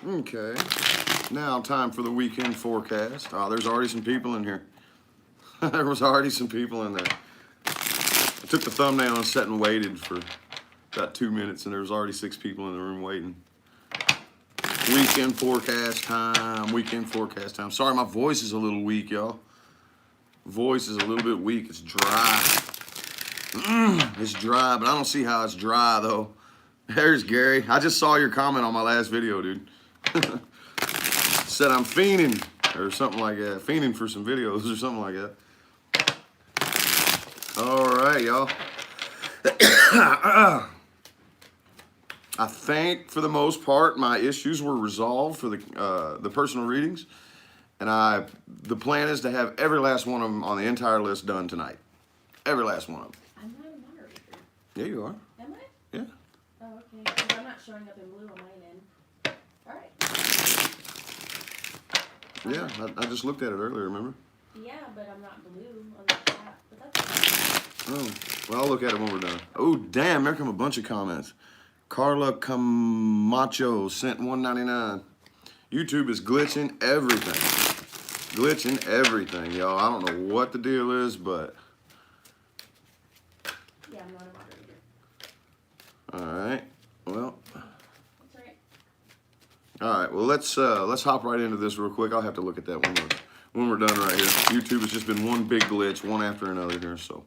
Okay. Now time for the weekend forecast. Oh, there's already some people in here. There was already some people in there. I took the thumbnail and sat and waited for about 2 minutes, and there was already 6 people in the room waiting. Weekend forecast time. Weekend forecast time. Sorry, my voice is a little weak, y'all. Voice is a little bit weak. It's dry. It's dry, but I don't see how it's dry, though. There's Gary. I just saw your comment on my last video, dude. Said I'm fiending or something like that. Fiending for some videos or something like that. All right, y'all. I think for the most part my issues were resolved for the personal readings, and the plan is to have every last one of them on the entire list done tonight. Every last one of them. I'm not a moderator. Yeah, you are. Am I? Yeah. Oh, okay. 'Cause I'm not showing up in blue on my end. All right. Yeah, I just looked at it earlier, remember? Yeah, but I'm not blue on the chat. But that's okay. Oh, well, I'll look at it when we're done. Oh, damn, there come a bunch of comments. Carla Camacho sent $1.99. YouTube is glitching everything. Glitching everything, y'all. I don't know what the deal is, but... Yeah, I'm not a moderator. All right. Well... That's all right. All right, well, let's hop right into this real quick. I'll have to look at that when we're done right here. YouTube has just been one big glitch, one after another here, so...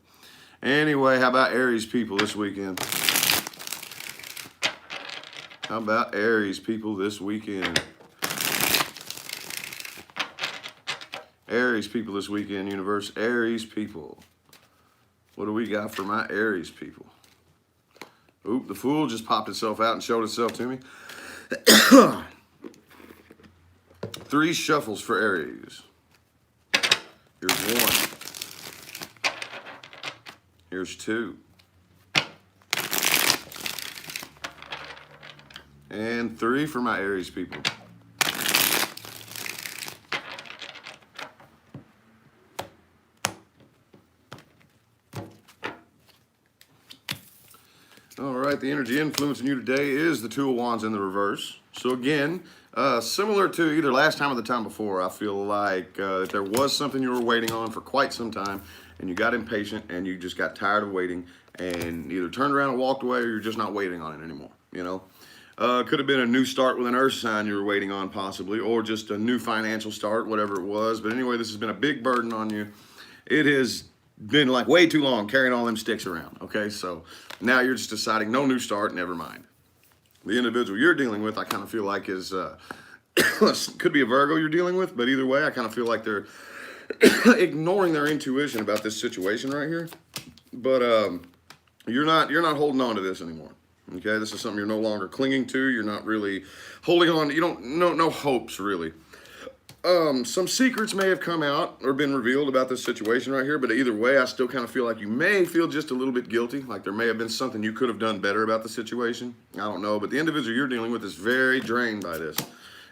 Anyway, how about Aries people this weekend? How about Aries people this weekend? Aries people this weekend, universe. Aries people. What do we got for my Aries people? Oop, the Fool just popped itself out and showed itself to me. 3 shuffles for Aries. Here's 1. Here's 2. And 3 for my Aries people. All right, the energy influencing you today is the 2 of Wands in the reverse. So again, similar to either last time or the time before, I feel like that there was something you were waiting on for quite some time, and you got impatient and you just got tired of waiting and either turned around and walked away, or you're just not waiting on it anymore, you know? Could have been a new start with an earth sign you were waiting on possibly, or just a new financial start, whatever it was. But anyway, this has been a big burden on you. It has been like way too long carrying all them sticks around, okay? So now you're just deciding no new start, never mind. The individual you're dealing with, I kind of feel like is, could be a Virgo you're dealing with, but either way, I kind of feel like they're ignoring their intuition about this situation right here. But you're not holding on to this anymore. Okay, this is something you're no longer clinging to. You're not really holding on. You don't no hopes really. Some secrets may have come out or been revealed about this situation right here, but either way, I still kind of feel like you may feel just a little bit guilty, like there may have been something you could have done better about the situation. I don't know, but the individual you're dealing with is very drained by this.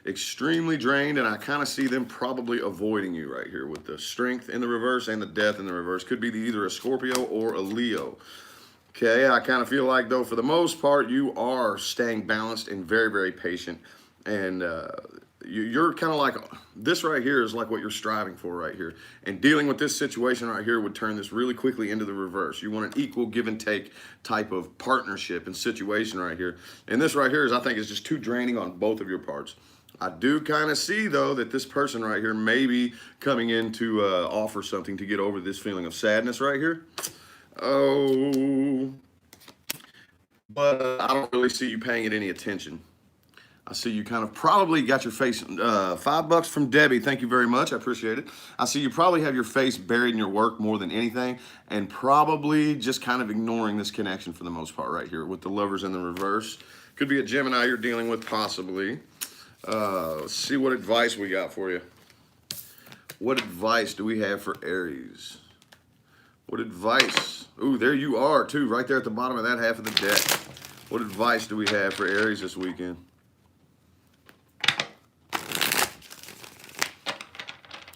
Extremely drained, and I kind of see them probably avoiding you right here with the Strength in the reverse and the Death in the reverse. Could be either a Scorpio or a Leo. Okay, I kind of feel like, though, for the most part, you are staying balanced and very, very patient. And you're kind of like, this right here is like what you're striving for right here. And dealing with this situation right here would turn this really quickly into the reverse. You want an equal give and take type of partnership and situation right here. And this right here is, I think, is just too draining on both of your parts. I do kind of see, though, that this person right here may be coming in to offer something to get over this feeling of sadness right here. Oh, but I don't really see you paying it any attention. I see you kind of probably got your face, $5 from Debbie. Thank you very much. I appreciate it. I see you probably have your face buried in your work more than anything, and probably just kind of ignoring this connection for the most part right here with the Lovers in the reverse. Could be a Gemini you're dealing with possibly. Let's see what advice we got for you. What advice do we have for Aries? What advice? Ooh, there you are too, right there at the bottom of that half of the deck. What advice do we have for Aries this weekend?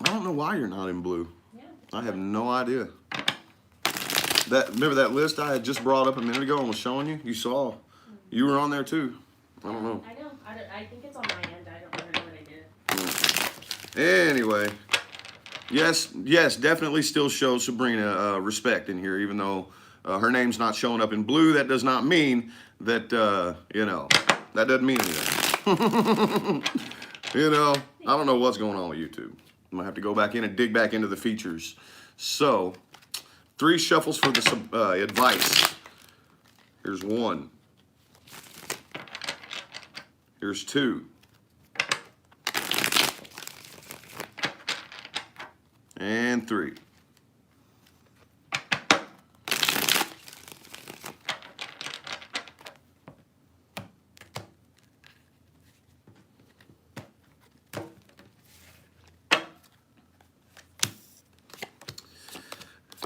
I don't know why you're not in blue. Yeah, I have no idea. Remember that list I had just brought up a minute ago and was showing you? You saw. You were on there too. I don't know. I know. I think it's on my end. I Anyway, yes, definitely still shows Sabrina respect in here, even though her name's not showing up in blue. That does not mean that, that doesn't mean anything. I don't know what's going on with YouTube. I'm gonna have to go back in and dig back into the features. So, 3 shuffles for the advice. Here's 1. Here's 2. And 3.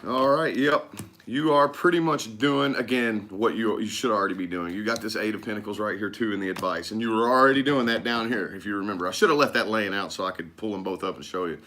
All right, yep. You are pretty much doing, again, what you should already be doing. You got this 8 of Pentacles right here, too, in the advice. And you were already doing that down here, if you remember. I should have left that laying out so I could pull them both up and show you.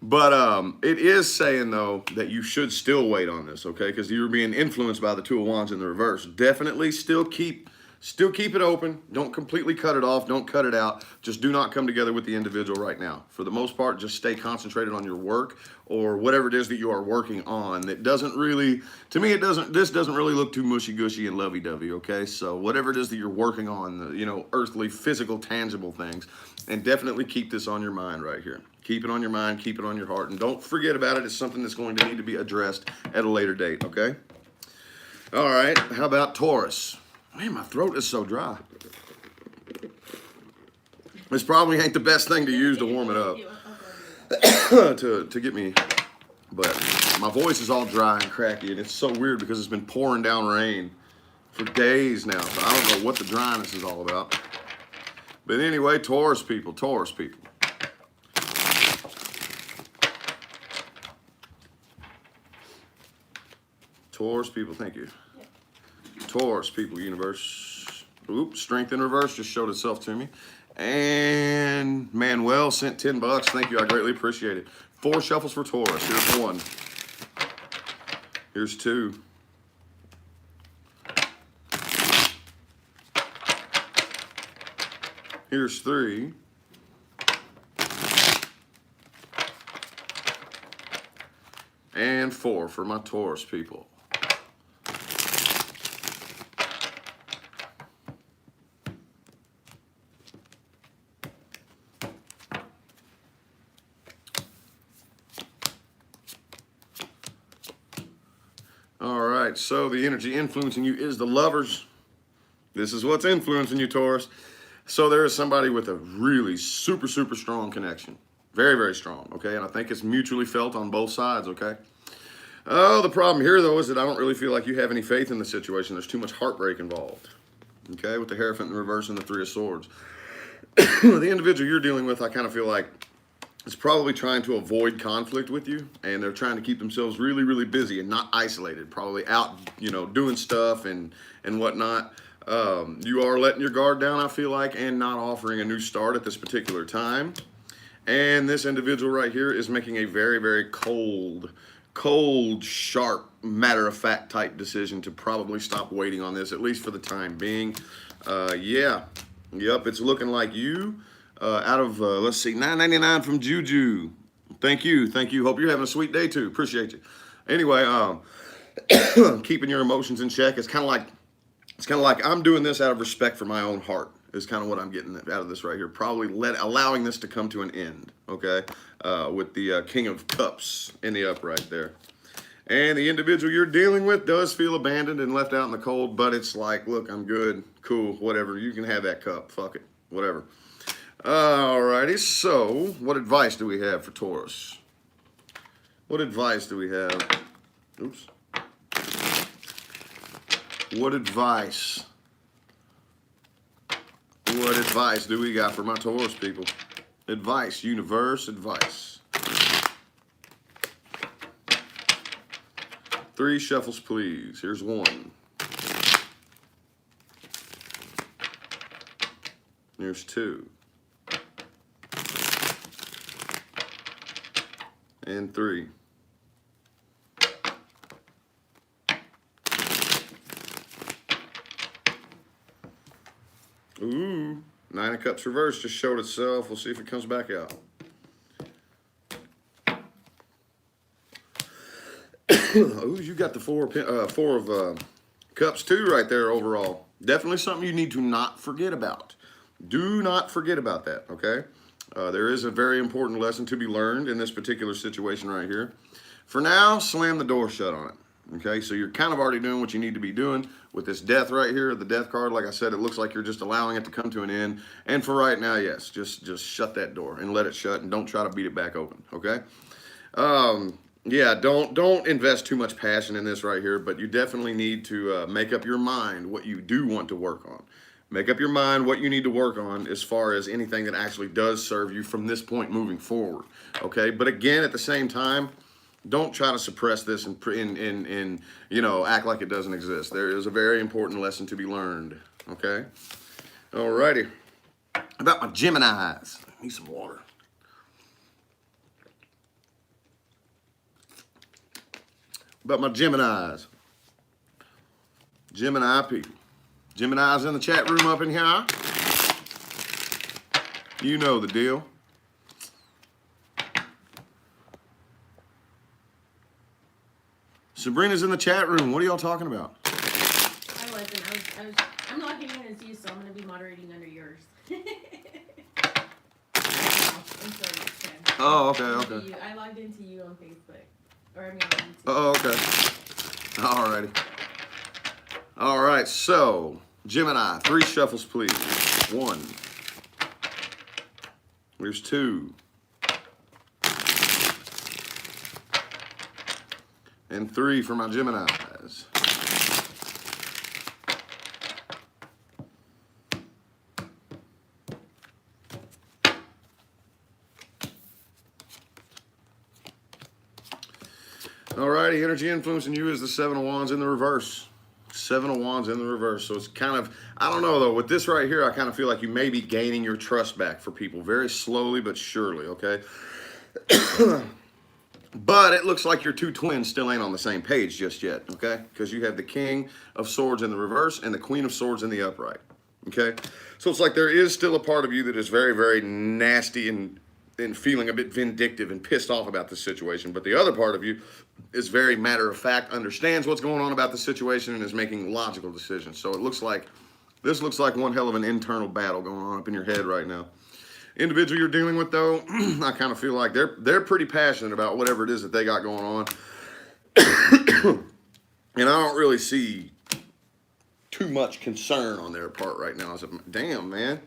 But it is saying, though, that you should still wait on this, okay? Because you're being influenced by the 2 of Wands in the reverse. Definitely still keep it open. Don't completely cut it off. Don't cut it out. Just do not come together with the individual right now. For the most part, just stay concentrated on your work or whatever it is that you are working on. That doesn't really, to me, this doesn't really look too mushy-gushy and lovey-dovey, okay? So whatever it is that you're working on, earthly, physical, tangible things, and definitely keep this on your mind right here. Keep it on your mind, keep it on your heart, and don't forget about it. It's something that's going to need to be addressed at a later date, okay? All right, how about Taurus? Man, my throat is so dry. This probably ain't the best thing to use to warm it up. to get me, but my voice is all dry and cracky, and it's so weird because it's been pouring down rain for days now, so I don't know what the dryness is all about. But anyway, Taurus people. Taurus people, thank you. Taurus people, universe. Oops, strength in reverse just showed itself to me. And Manuel sent $10. Thank you, I greatly appreciate it. 4 shuffles for Taurus. Here's 1. Here's 2. Here's 3. And 4 for my Taurus people. So the energy influencing you is the Lovers. This is what's influencing you, Taurus. So there is somebody with a really super strong connection. Very, very strong, okay? And I think it's mutually felt on both sides, okay? Oh, the problem here, though, is that I don't really feel like you have any faith in the situation. There's too much heartbreak involved, okay? With the Hierophant in reverse and the 3 of Swords. The individual you're dealing with, I kind of feel like, is probably trying to avoid conflict with you, and they're trying to keep themselves really busy and not isolated, probably out, doing stuff and whatnot. You are letting your guard down, I feel like, and not offering a new start at this particular time. And this individual right here is making a very cold, sharp, matter-of-fact type decision to probably stop waiting on this, at least for the time being. Yep, it's looking like you. Out of, let's see, $9.99 from Juju. Thank you. Hope you're having a sweet day, too. Appreciate you. Anyway, keeping your emotions in check. It's kind of like I'm doing this out of respect for my own heart, is kind of what I'm getting out of this right here. Probably allowing this to come to an end, okay? With the King of Cups in the upright there. And the individual you're dealing with does feel abandoned and left out in the cold, but it's like, look, I'm good, cool, whatever. You can have that cup. Fuck it, whatever. Alrighty, so what advice do we have for Taurus? What advice do we have? Oops. What advice do we got for my Taurus people? Advice, universe, advice. 3 shuffles, please. Here's 1. Here's 2. And 3. Ooh, 9 of Cups reversed just showed itself. We'll see if it comes back out. Ooh, you got the four of cups too right there overall. Definitely something you need to not forget about. Do not forget about that, okay? There is a very important lesson to be learned in this particular situation right here. For now, slam the door shut on it. Okay, so you're kind of already doing what you need to be doing with this death right here, the death card. Like I said, it looks like you're just allowing it to come to an end. And for right now, yes, just shut that door and let it shut, and don't try to beat it back open. Okay. Yeah, don't invest too much passion in this right here, but you definitely need to make up your mind what you do want to work on. Make up your mind what you need to work on as far as anything that actually does serve you from this point moving forward. Okay, but again, at the same time, don't try to suppress this and act like it doesn't exist. There is a very important lesson to be learned. Okay, alrighty. About my Geminis, I need some water. About my Geminis. Gemini people. Gemini's in the chat room up in here. You know the deal. Sabrina's in the chat room. What are y'all talking about? I'm logging in as you, so I'm going to be moderating under yours. Oh, okay. I logged into you on Facebook. Or I mean on YouTube. Oh, okay. Alrighty. Alright, so, Gemini, 3 shuffles, please. 1. There's 2. And 3 for my Geminis. Alrighty, energy influencing you is the 7 of Wands in the reverse. 7 of Wands in the reverse. So it's kind of, I don't know though, with this right here, I kind of feel like you may be gaining your trust back for people very slowly but surely, okay? But it looks like your 2 twins still ain't on the same page just yet, okay? Because you have the King of Swords in the reverse and the Queen of Swords in the upright, okay? So it's like there is still a part of you that is very, very nasty and feeling a bit vindictive and pissed off about this situation. But the other part of you is very matter of fact, understands what's going on about the situation and is making logical decisions. So it looks like, this looks like one hell of an internal battle going on up in your head right now. Individual you're dealing with though, I kind of feel like they're pretty passionate about whatever it is that they got going on. And I don't really see too much concern on their part right now. I said, damn, man.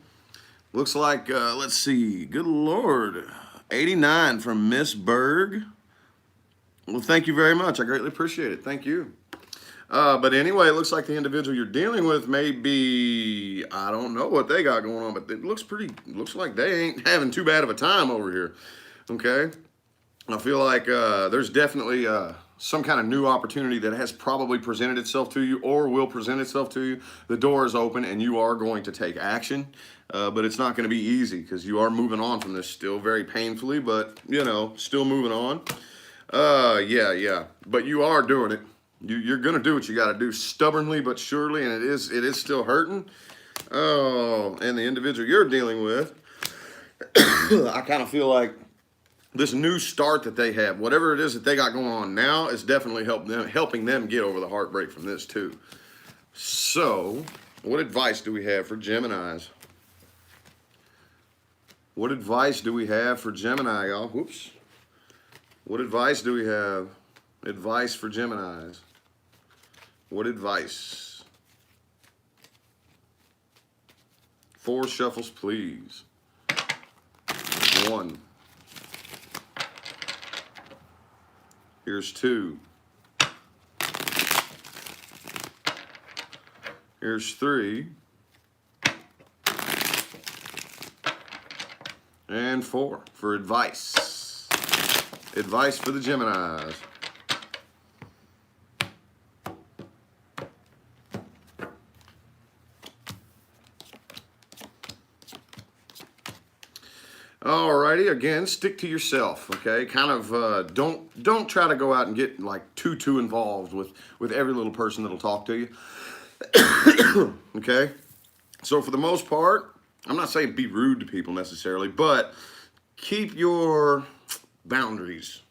Looks like, let's see, good Lord, 89 from Miss Berg. Well, thank you very much. I greatly appreciate it. Thank you. But anyway, it looks like the individual you're dealing with may be, I don't know what they got going on, but it looks like they ain't having too bad of a time over here. Okay? I feel like there's definitely some kind of new opportunity that has probably presented itself to you or will present itself to you. The door is open and you are going to take action. But it's not going to be easy because you are moving on from this still very painfully, but, you know, still moving on. Yeah. But you are doing it. You're going to do what you got to do stubbornly but surely, and it is still hurting. Oh, and the individual you're dealing with, I kind of feel like this new start that they have, whatever it is that they got going on now, is definitely helping them get over the heartbreak from this too. So, what advice do we have for Geminis? What advice do we have for Gemini, y'all? Whoops. What advice do we have? Advice for Geminis. What advice? 4 shuffles, please. 1. Here's 2. Here's 3. And 4 for advice. Advice for the Geminis. Alrighty, again, stick to yourself, okay? Kind of don't try to go out and get like too involved with every little person that'll talk to you. Okay? So for the most part, I'm not saying be rude to people necessarily, but keep your boundaries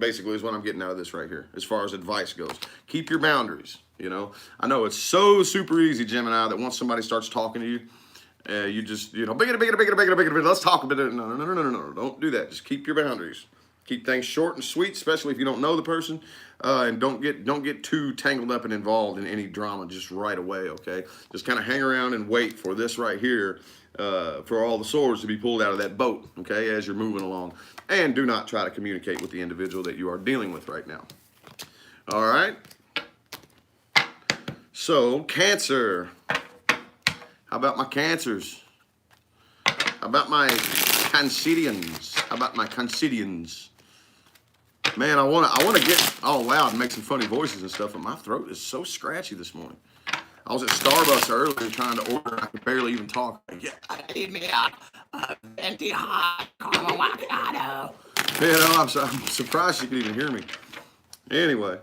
basically, is what I'm getting out of this right here, as far as advice goes. Keep your boundaries, you know. I know it's so super easy, Gemini, that once somebody starts talking to you, you just, you know, let's talk a bit. No, don't do that. Just keep your boundaries. Keep things short and sweet, especially if you don't know the person, and don't get too tangled up and involved in any drama just right away, okay? Just kind of hang around and wait for this right here, for all the swords to be pulled out of that boat, okay, as you're moving along. And do not try to communicate with the individual that you are dealing with right now. All right? So, Cancer. How about my Cancers? How about my Cancerians? How about my Cancerians? Man, I wanna get, oh wow, and make some funny voices and stuff, but my throat is so scratchy this morning. I was at Starbucks earlier trying to order, and I could barely even talk. Yeah, I need me a venti hot caramel macchiato. You know, I'm surprised you could even hear me. Anyway.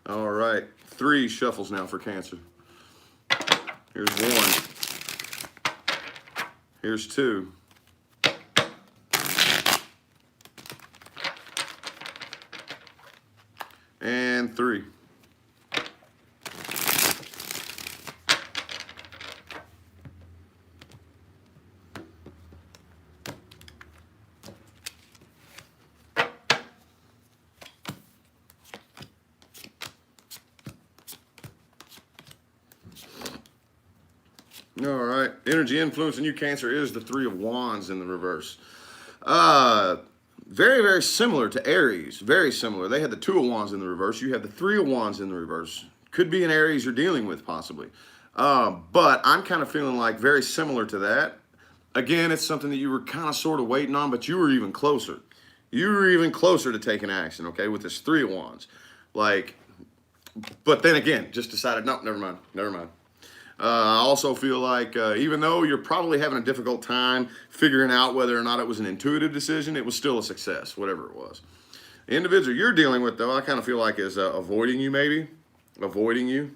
All right, 3 shuffles now for Cancer. Here's 1. Here's 2. And 3. All right, energy influencing you, Cancer, is the 3 of Wands in the reverse. Very, very similar to Aries. Very similar. They had the 2 of Wands in the reverse. You have the 3 of Wands in the reverse. Could be an Aries you're dealing with, possibly. But I'm kind of feeling like very similar to that. Again, it's something that you were kind of sort of waiting on, but you were even closer. You were even closer to taking action, okay, with this 3 of Wands. Like, but then again, just decided, no, never mind. I also feel like even though you're probably having a difficult time figuring out whether or not it was an intuitive decision, it was still a success, whatever it was. The individual you're dealing with, though, I kind of feel like is avoiding you, maybe. Avoiding you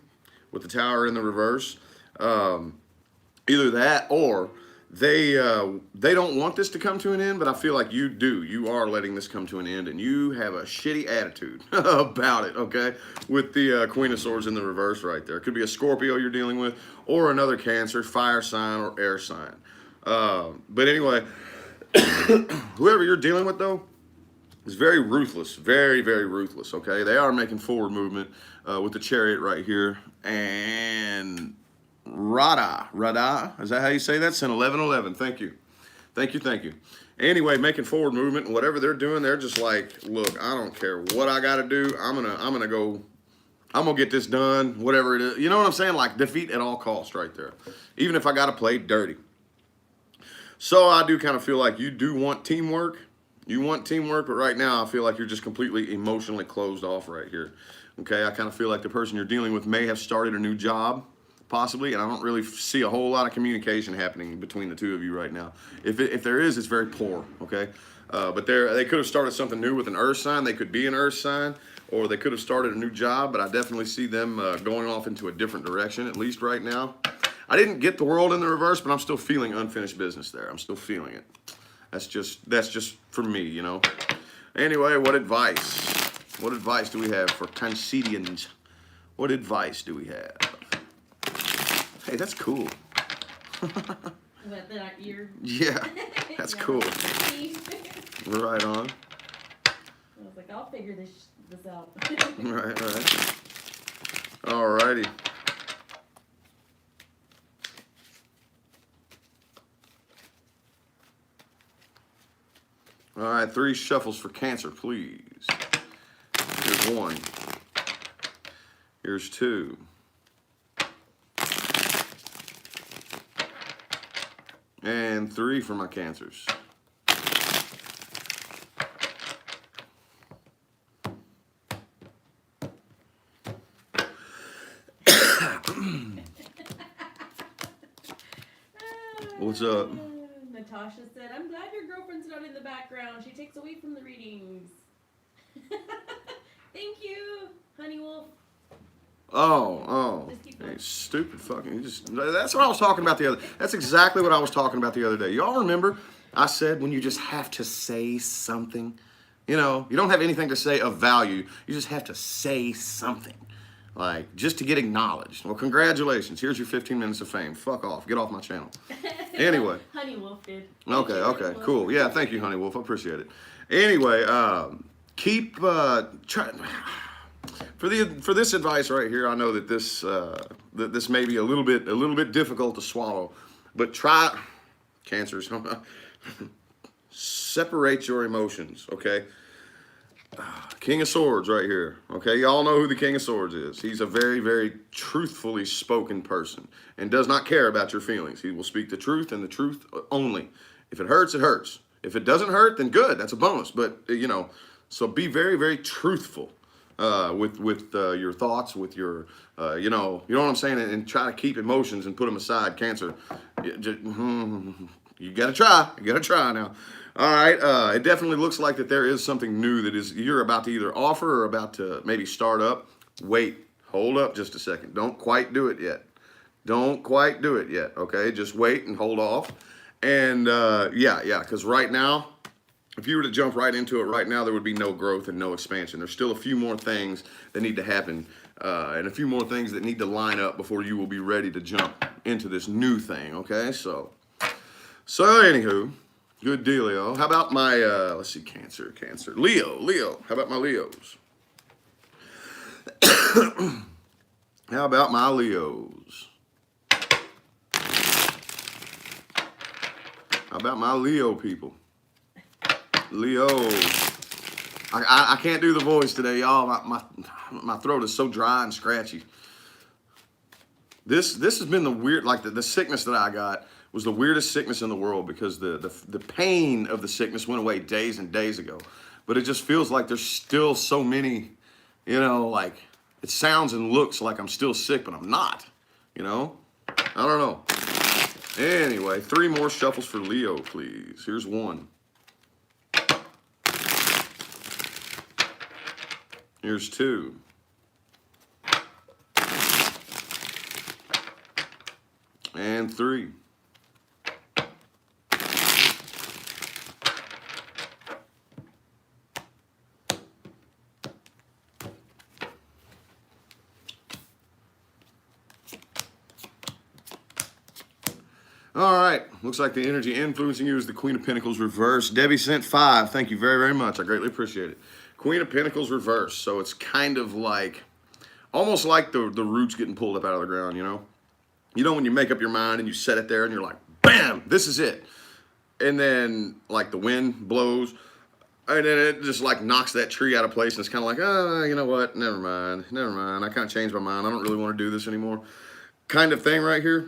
with the Tower in the reverse. Either that or they don't want this to come to an end, but I feel like you do. You are letting this come to an end, and you have a shitty attitude about it, okay? With the Queen of Swords in the reverse right there. It could be a Scorpio you're dealing with, or another Cancer, fire sign, or air sign. But anyway, whoever you're dealing with, though, is very ruthless. Very, very ruthless, okay? They are making forward movement with the Chariot right here. And Rada, is that how you say that? It's in 1111. Thank you. Anyway, making forward movement, and whatever they're doing, they're just like, look, I don't care what I got to do. I'm gonna get this done, whatever it is. You know what I'm saying? Like, defeat at all costs right there. Even if I got to play dirty. So I do kind of feel like you do want teamwork. You want teamwork, but right now I feel like you're just completely emotionally closed off right here. Okay, I kind of feel like the person you're dealing with may have started a new job, possibly, and I don't really see a whole lot of communication happening between the 2 of you right now. If there is, it's very poor, okay? But they could have started something new with an earth sign. They could be an earth sign, or they could have started a new job, but I definitely see them going off into a different direction, at least right now. I didn't get the World in the reverse, but I'm still feeling unfinished business there. I'm still feeling it. That's just for me, you know? Anyway, what advice? What advice do we have for Cancerians? What advice do we have? Hey, that's cool. What, that ear? Yeah, that's cool. Right on. I was like, I'll figure this out. Right. Alrighty. All right, 3 shuffles for Cancer, please. Here's 1. Here's 2. And 3 for my Cancers. What's up? Natasha said, I'm glad your girlfriend's not in the background. She takes away from the readings. Thank you, Honey Wolf. Oh. Just keep going. funny. Stupid fucking. That's what I was talking about the other. That's exactly what I was talking about the other day. Y'all remember? I said when you just have to say something, you know, you don't have anything to say of value. You just have to say something, like just to get acknowledged. Well, congratulations. Here's your 15 minutes of fame. Fuck off. Get off my channel. Anyway. Honey Wolf did. Okay, cool. Yeah, thank you, Honey Wolf. I appreciate it. Anyway, keep trying. For this advice right here, I know that this may be a little bit difficult to swallow, but try, Cancers, separate your emotions, okay? King of Swords right here, okay? Y'all know who the King of Swords is. He's a very, very truthfully spoken person and does not care about your feelings. He will speak the truth and the truth only. If it hurts, it hurts. If it doesn't hurt, then good. That's a bonus. But, you know, so be very, very truthful with your thoughts, with your, you know what I'm saying? And try to keep emotions and put them aside, Cancer. You got to try. You got to try now. All right. It definitely looks like that there is something new that is you're about to either offer or about to maybe start up. Wait. Hold up just a second. Don't quite do it yet. Don't quite do it yet, okay? Just wait and hold off. And, yeah, because right now, if you were to jump right into it right now, there would be no growth and no expansion. There's still a few more things that need to happen and a few more things that need to line up before you will be ready to jump into this new thing, okay? So anywho, good dealio. How about my, let's see, Cancer. Leo. How about my Leos? How about my Leos? How about my Leo people? Leo. I can't do the voice today, y'all. My throat is so dry and scratchy. This has been the weird, like the sickness that I got was the weirdest sickness in the world because the pain of the sickness went away days and days ago. But it just feels like there's still so many, you know, like it sounds and looks like I'm still sick, but I'm not, you know? I don't know. Anyway, 3 more shuffles for Leo, please. Here's 1. Here's 2. And 3. All right, looks like the energy influencing you is the Queen of Pentacles reverse. Debbie sent 5. Thank you very, very much. I greatly appreciate it. Queen of Pentacles reverse. So it's kind of like, almost like the roots getting pulled up out of the ground, you know? You know when you make up your mind and you set it there and you're like, bam, this is it. And then like the wind blows and then it just like knocks that tree out of place and it's kind of like, oh, you know what? Never mind. I kind of changed my mind. I don't really want to do this anymore. Kind of thing right here.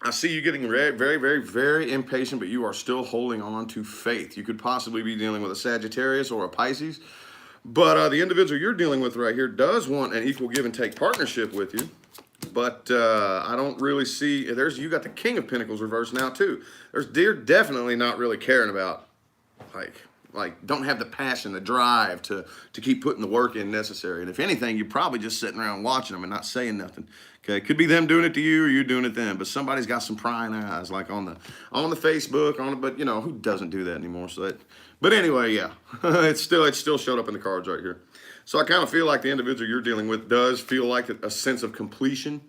I see you getting very, very, very, very impatient, but you are still holding on to faith. You could possibly be dealing with a Sagittarius or a Pisces, but the individual you're dealing with right here does want an equal give and take partnership with you, but I don't really see, you got the King of Pentacles reversed now too. They're definitely not really caring about, like don't have the passion, the drive to keep putting the work in necessary. And if anything, you're probably just sitting around watching them and not saying nothing. Okay, could be them doing it to you or you doing it to them, but somebody's got some prying eyes, like on the Facebook, but you know who doesn't do that anymore. So but anyway, yeah, it still showed up in the cards right here. So I kind of feel like the individual you're dealing with does feel like a sense of completion.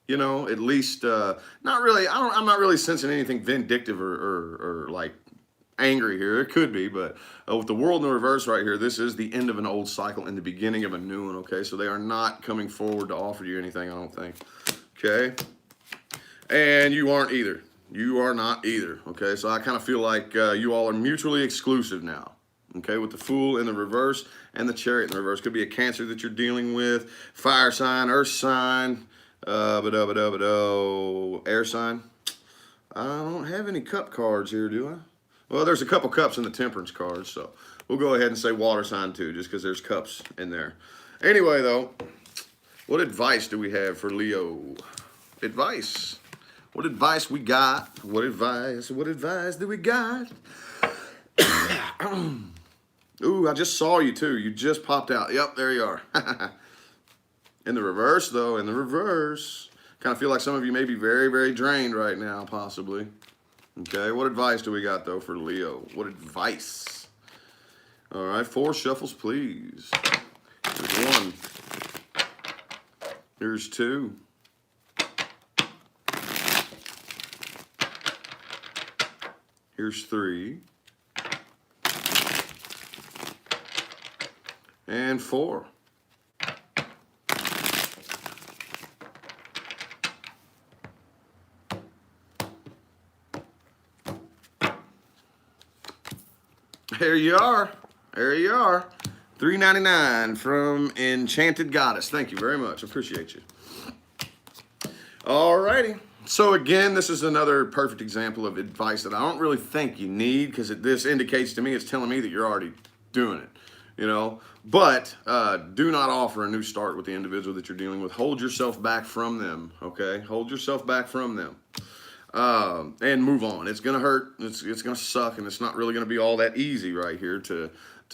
You know, at least not really. I'm not really sensing anything vindictive or like angry here. It could be, but with the world in the reverse right here, this is the end of an old cycle and the beginning of a new one, okay? So they are not coming forward to offer you anything, I don't think, okay? And you aren't either. You are not either, okay? So I kind of feel like you all are mutually exclusive now, okay? With the Fool in the reverse and the Chariot in the reverse. Could be a Cancer that you're dealing with, fire sign, earth sign, air sign. I don't have any cup cards here, do I? Well, there's a couple cups in the Temperance cards, so we'll go ahead and say water sign too, just because there's cups in there. Anyway, though, what advice do we have for Leo? Advice. What advice we got? What advice do we got? Ooh, I just saw you too. You just popped out. Yep, there you are. In the reverse, though, in the reverse. Kind of feel like some of you may be very, very drained right now, possibly. Okay, what advice do we got, though, for Leo? What advice? All right, 4 shuffles, please. Here's 1. Here's 2. Here's 3. And 4. There you are. There you are. $3.99 from Enchanted Goddess. Thank you very much. Appreciate you. Alrighty. So again, this is another perfect example of advice that I don't really think you need, because this indicates to me, it's telling me that you're already doing it, you know. But do not offer a new start with the individual that you're dealing with. Hold yourself back from them, okay? Hold yourself back from them. And move on. It's gonna hurt. It's gonna suck, and it's not really gonna be all that easy right here to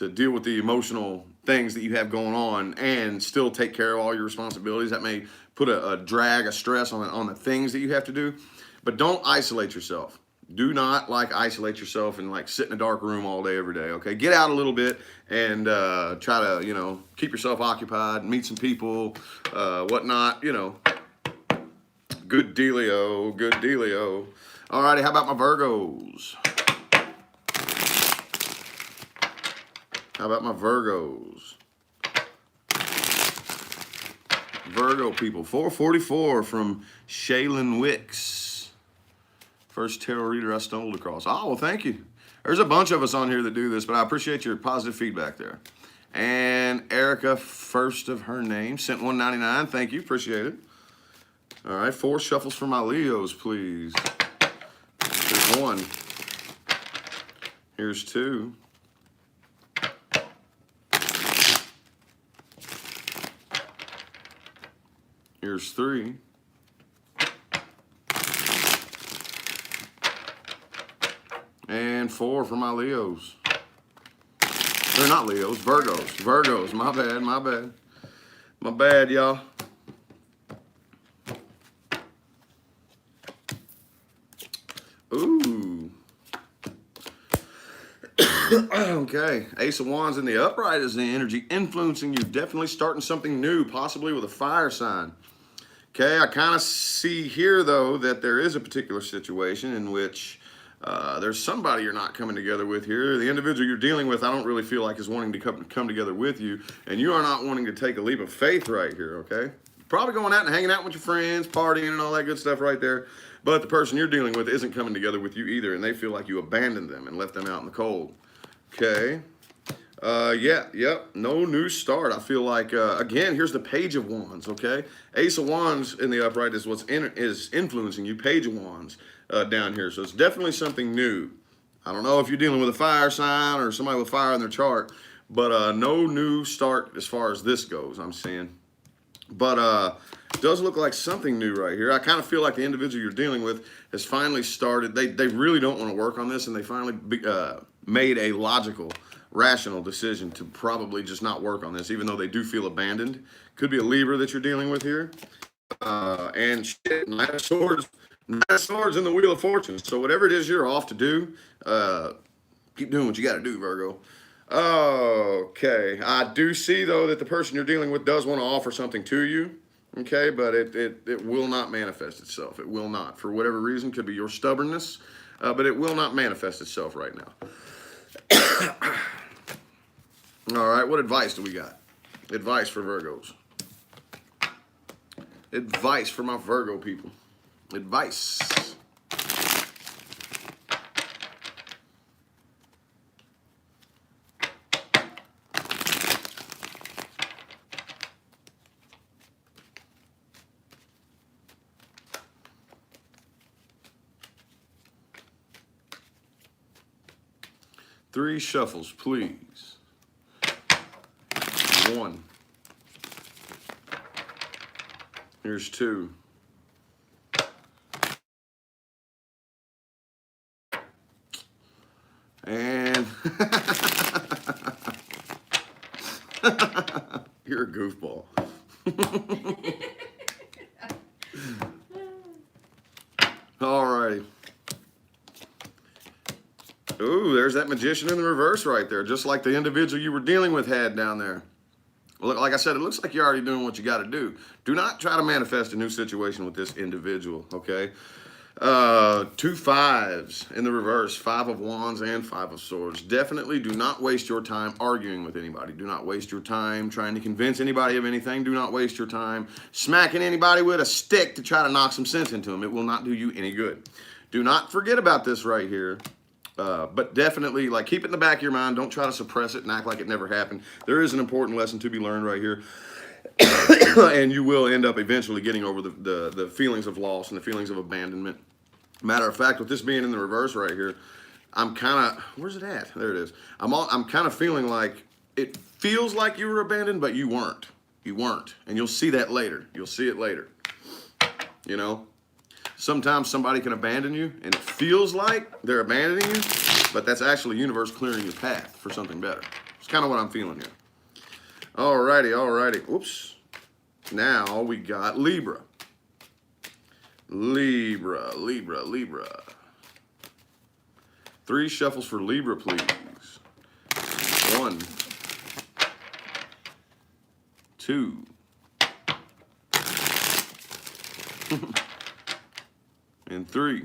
deal with the emotional things that you have going on and still take care of all your responsibilities. That may put a drag, a stress on the things that you have to do. But don't isolate yourself. Do not isolate yourself and sit in a dark room all day every day. Okay, get out a little bit and try to keep yourself occupied, meet some people, whatnot. Good dealio, good dealio. Alrighty, how about my Virgos? How about my Virgos? Virgo people, 444 from Shaylin Wicks. First tarot reader I stumbled across. Oh, well, thank you. There's a bunch of us on here that do this, but I appreciate your positive feedback there. And Erica, first of her name, sent $1.99. Thank you, appreciate it. All right, 4 shuffles for my Leos, please. Here's 1. Here's 2. Here's 3. And 4 for my Leos. They're not Leos, Virgos. Virgos, my bad, my bad. My bad, y'all. Ooh. Okay. Ace of Wands in the upright is the energy influencing you. Definitely starting something new, possibly with a fire sign. Okay, I kind of see here, though, that there is a particular situation in which there's somebody you're not coming together with here. The individual you're dealing with, I don't really feel like is wanting to come together with you, and you are not wanting to take a leap of faith right here, okay? Probably going out and hanging out with your friends, partying and all that good stuff right there, but the person you're dealing with isn't coming together with you either, and they feel like you abandoned them and left them out in the cold. Okay. Yep, no new start. I feel like, again, here's the Page of Wands, okay? Ace of Wands in the upright is what's is influencing you. Page of Wands down here, so it's definitely something new. I don't know if you're dealing with a fire sign or somebody with fire in their chart, but no new start as far as this goes, I'm seeing. But it does look like something new right here. I kind of feel like the individual you're dealing with has finally started. They really don't want to work on this, and they finally made a logical, rational decision to probably just not work on this, even though they do feel abandoned. Could be a Libra that you're dealing with here. And shit, Knight of Swords in the Wheel of Fortune. So whatever it is you're off to do, keep doing what you got to do, Virgo. Okay, I do see, though, that the person you're dealing with does want to offer something to you, okay, but it will not manifest itself. It will not, for whatever reason. Could be your stubbornness, but it will not manifest itself right now. All right, what advice do we got? Advice for Virgos. Advice for my Virgo people. Advice. Three shuffles, please. 1. Here's 2. And you're a goofball. Alrighty. Ooh, there's that Magician in the reverse right there, just like the individual you were dealing with had down there. Look, like I said, it looks like you're already doing what you got to do. Do not try to manifest a new situation with this individual, okay? 2 5s in the reverse, 5 of Wands and 5 of Swords. Definitely do not waste your time arguing with anybody. Do not waste your time trying to convince anybody of anything. Do not waste your time smacking anybody with a stick to try to knock some sense into them. It will not do you any good. Do not forget about this right here. But definitely, like, keep it in the back of your mind. Don't try to suppress it and act like it never happened. There is an important lesson to be learned right here. And you will end up eventually getting over the feelings of loss and the feelings of abandonment. Matter of fact, with this being in the reverse right here, I'm kind of, where's it at? There it is. I'm kind of feeling like it feels like you were abandoned, but you weren't. You weren't. And you'll see that later. You'll see it later. You know? Sometimes somebody can abandon you, and it feels like they're abandoning you, but that's actually the universe clearing your path for something better. It's kind of what I'm feeling here. Alrighty, alrighty. Oops. Now we got Libra. Libra. 3 shuffles for Libra, please. 1, 2. And 3.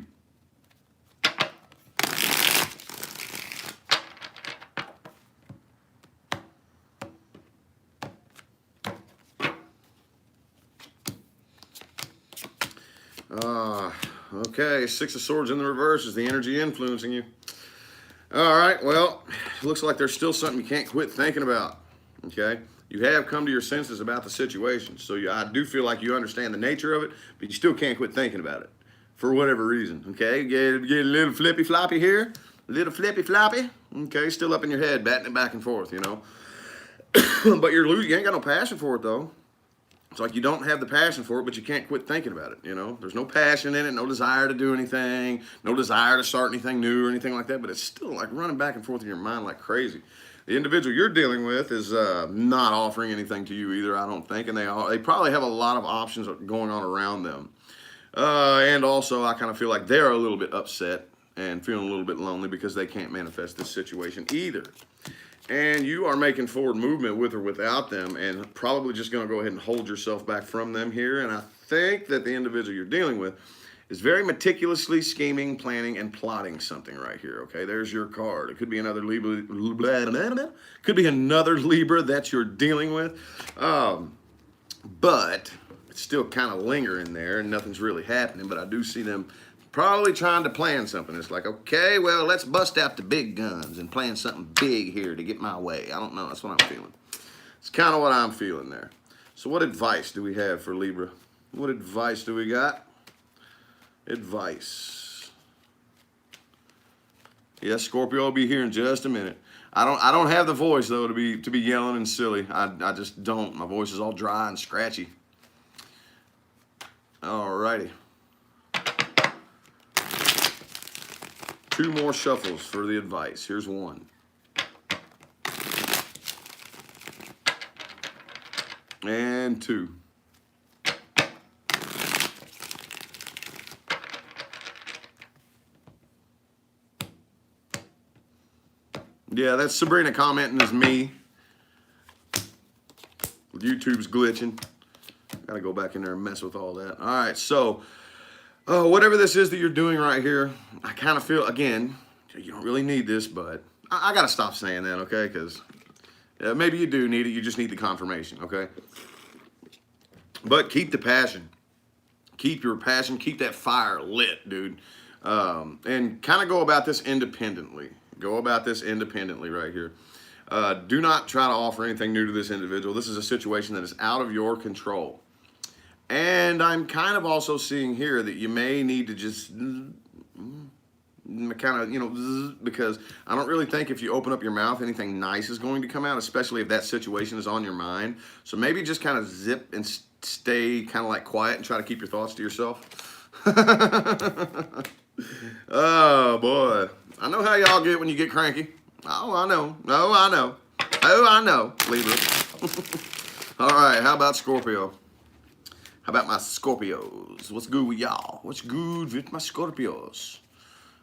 Okay, 6 of Swords in the reverse is the energy influencing you. All right, well, it looks like there's still something you can't quit thinking about, okay? You have come to your senses about the situation, so I do feel like you understand the nature of it, but you still can't quit thinking about it for whatever reason, okay? Get a little flippy floppy here, a little flippy floppy, okay? Still up in your head, batting it back and forth, you know? But you ain't got no passion for it, though. It's like you don't have the passion for it, but you can't quit thinking about it, you know? There's no passion in it, no desire to do anything, no desire to start anything new or anything like that, but it's still like running back and forth in your mind like crazy. The individual you're dealing with is not offering anything to you either, I don't think, and they probably have a lot of options going on around them. And also, I kind of feel like they're a little bit upset and feeling a little bit lonely because they can't manifest this situation either. And you are making forward movement with or without them and probably just going to go ahead and hold yourself back from them here. And I think that the individual you're dealing with is very meticulously scheming, planning, and plotting something right here, okay? There's your card. It could be another Libra, could be another Libra that you're dealing with. But it's still kind of lingering there and nothing's really happening, but I do see them probably trying to plan something. It's like, okay, well, let's bust out the big guns and plan something big here to get my way. I don't know. That's what I'm feeling. It's kind of what I'm feeling there. So what advice do we have for Libra? What advice do we got? Advice. Yes, Scorpio will be here in just a minute. I don't have the voice, though, to be yelling and silly. I just don't. My voice is all dry and scratchy. All righty. 2 more shuffles for the advice. Here's 1. And 2. Yeah, that's Sabrina commenting as me. YouTube's glitching. Gotta go back in there and mess with all that. All right, so whatever this is that you're doing right here, I kind of feel, again, you don't really need this, but I got to stop saying that, okay? Because maybe you do need it. You just need the confirmation, okay? But keep the passion. Keep your passion. Keep that fire lit, dude. And kind of go about this independently. Go about this independently right here. Do not try to offer anything new to this individual. This is a situation that is out of your control. And I'm kind of also seeing here that you may need to just kind of, because I don't really think if you open up your mouth, anything nice is going to come out, especially if that situation is on your mind. So maybe just kind of zip and stay kind of like quiet and try to keep your thoughts to yourself. Oh, boy. I know how y'all get when you get cranky. Oh, I know. Oh, I know. Oh, I know, Libra. All right, how about Scorpio? How about my Scorpios? What's good with y'all? What's good with my Scorpios?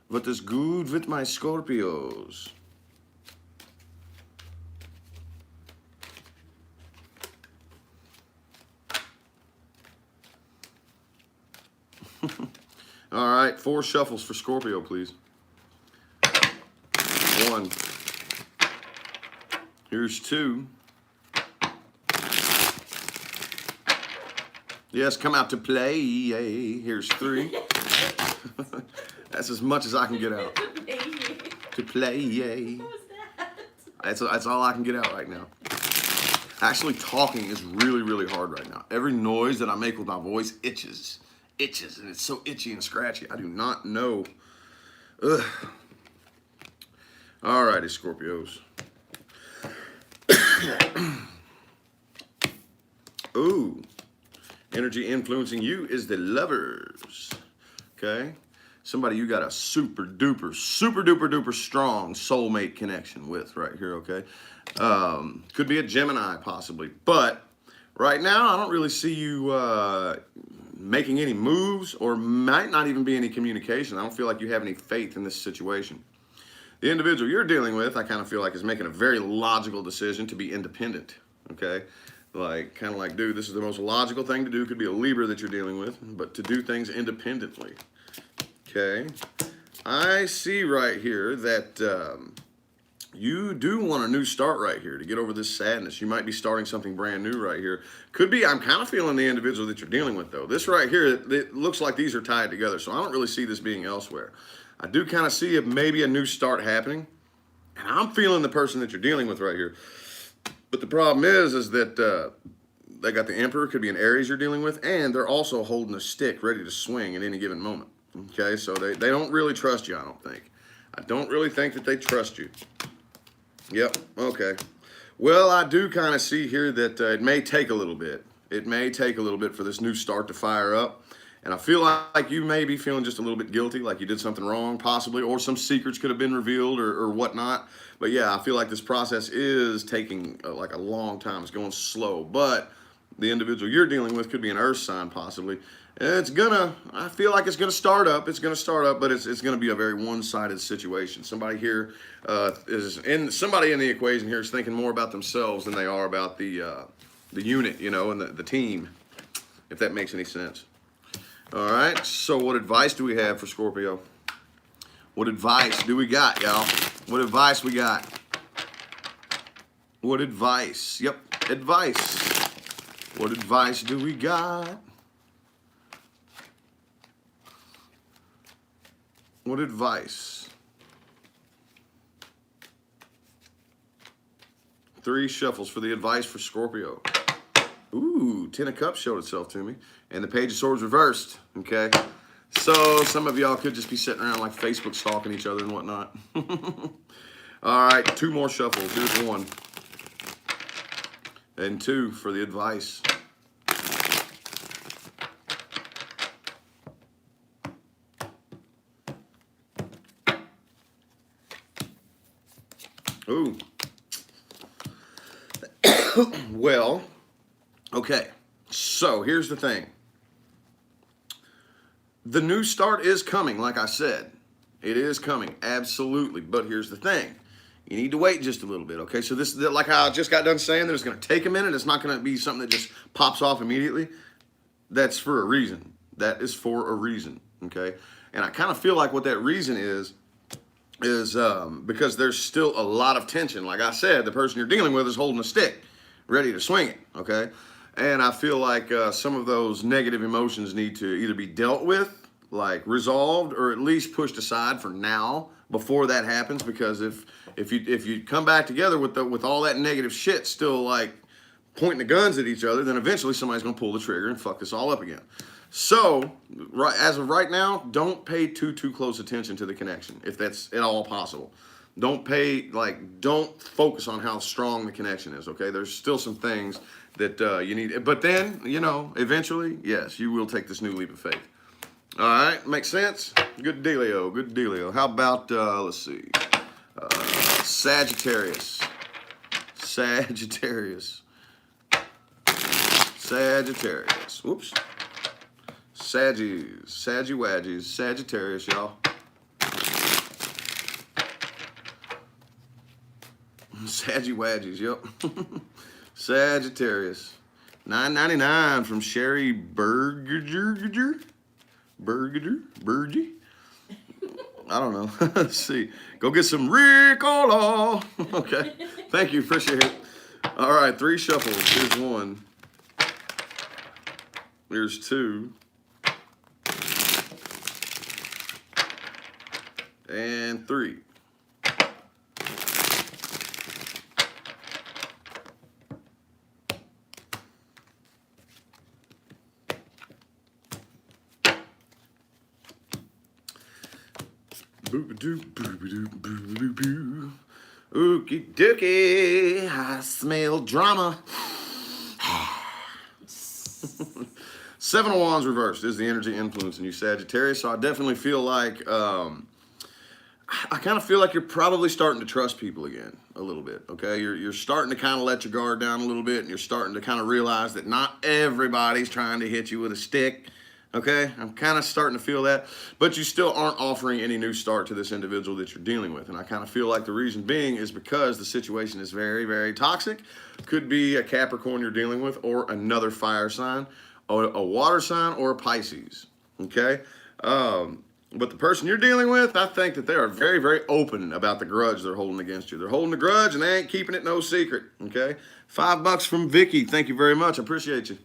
What is good with my Scorpios? All right, 4 shuffles for Scorpio, please. 1. Here's 2. Yes, come out to play. Here's 3. That's as much as I can get out. To play. What was that? That's all I can get out right now. Actually, talking is really, really hard right now. Every noise that I make with my voice itches, and it's so itchy and scratchy. I do not know. Ugh. Alrighty, Scorpios. Ooh. Energy influencing you is the Lovers. Okay? Somebody you got a super duper strong soulmate connection with right here, okay? Could be a Gemini possibly. But right now, I don't really see you making any moves, or might not even be any communication. I don't feel like you have any faith in this situation. The individual you're dealing with, I kind of feel like, is making a very logical decision to be independent, okay? Like, kind of like, dude, this is the most logical thing to do. Could be a Libra that you're dealing with, but to do things independently, okay? I see right here that you do want a new start right here to get over this sadness. You might be starting something brand new right here. Could be, I'm kind of feeling the individual that you're dealing with, though. This right here, it looks like these are tied together, so I don't really see this being elsewhere. I do kind of see maybe a new start happening, and I'm feeling the person that you're dealing with right here. But the problem is that they got the Emperor, could be an Aries you're dealing with, and they're also holding a stick ready to swing at any given moment. Okay, so they don't really trust you, I don't think. I don't really think that they trust you. Yep, okay. Well, I do kind of see here that it may take a little bit. It may take a little bit for this new start to fire up. And I feel like you may be feeling just a little bit guilty, like you did something wrong, possibly, or some secrets could have been revealed or whatnot. But yeah, I feel like this process is taking like a long time. It's going slow. But the individual you're dealing with could be an Earth sign, possibly. And I feel like it's gonna start up. It's gonna start up, but it's gonna be a very one-sided situation. Somebody here somebody in the equation here is thinking more about themselves than they are about the unit, you know, and the team, if that makes any sense. All right, so what advice do we have for Scorpio? What advice do we got, y'all? What advice we got? What advice? Yep, advice. What advice do we got? What advice? 3 shuffles for the advice for Scorpio. Ooh, 10 of Cups showed itself to me. And the Page of Swords reversed, okay? So some of y'all could just be sitting around like Facebook stalking each other and whatnot. All right, 2 more shuffles. Here's 1. And 2 for the advice. Ooh. Well, okay. So here's the thing. The new start is coming, like I said. It is coming, absolutely. But here's the thing. You need to wait just a little bit, okay? So this, like how I just got done saying, that it's going to take a minute. It's not going to be something that just pops off immediately. That's for a reason. That is for a reason, okay? And I kind of feel like what that reason is because there's still a lot of tension. Like I said, the person you're dealing with is holding a stick, ready to swing it, okay? And I feel like some of those negative emotions need to either be dealt with, like resolved, or at least pushed aside for now before that happens. Because if you come back together with all that negative shit still like pointing the guns at each other, then eventually somebody's gonna pull the trigger and fuck this all up again. So, as of right now, don't pay too close attention to the connection, if that's at all possible. Don't focus on how strong the connection is, okay? There's still some things that you need, but then, you know, eventually, yes, you will take this new leap of faith. All right, makes sense? Good dealio, good dealio. How about, let's see, Sagittarius. Sagittarius. Whoops. Saggies. Saggy-waggies. Sagittarius, y'all. Saggy-waggies, yep. Sagittarius. $9.99 from Sherry Berger. Bergie. I don't know. Let's see. Go get some Ricola. Okay. Thank you. Appreciate it. All right. 3 shuffles. Here's 1. Here's 2. And 3. Ookie dookie, I smell drama. 7 of Wands reversed is the energy influencing you, Sagittarius. So I definitely feel like, I kind of feel like you're probably starting to trust people again a little bit, okay? You're starting to kind of let your guard down a little bit, and you're starting to kind of realize that not everybody's trying to hit you with a stick. Okay, I'm kind of starting to feel that, but you still aren't offering any new start to this individual that you're dealing with. And I kind of feel like the reason being is because the situation is very, very toxic. Could be a Capricorn you're dealing with, or another fire sign, or a water sign, or a Pisces. Okay, but the person you're dealing with, I think that they are very, very open about the grudge they're holding against you. They're holding a grudge and they ain't keeping it no secret. Okay, $5 from Vicky. Thank you very much. I appreciate you.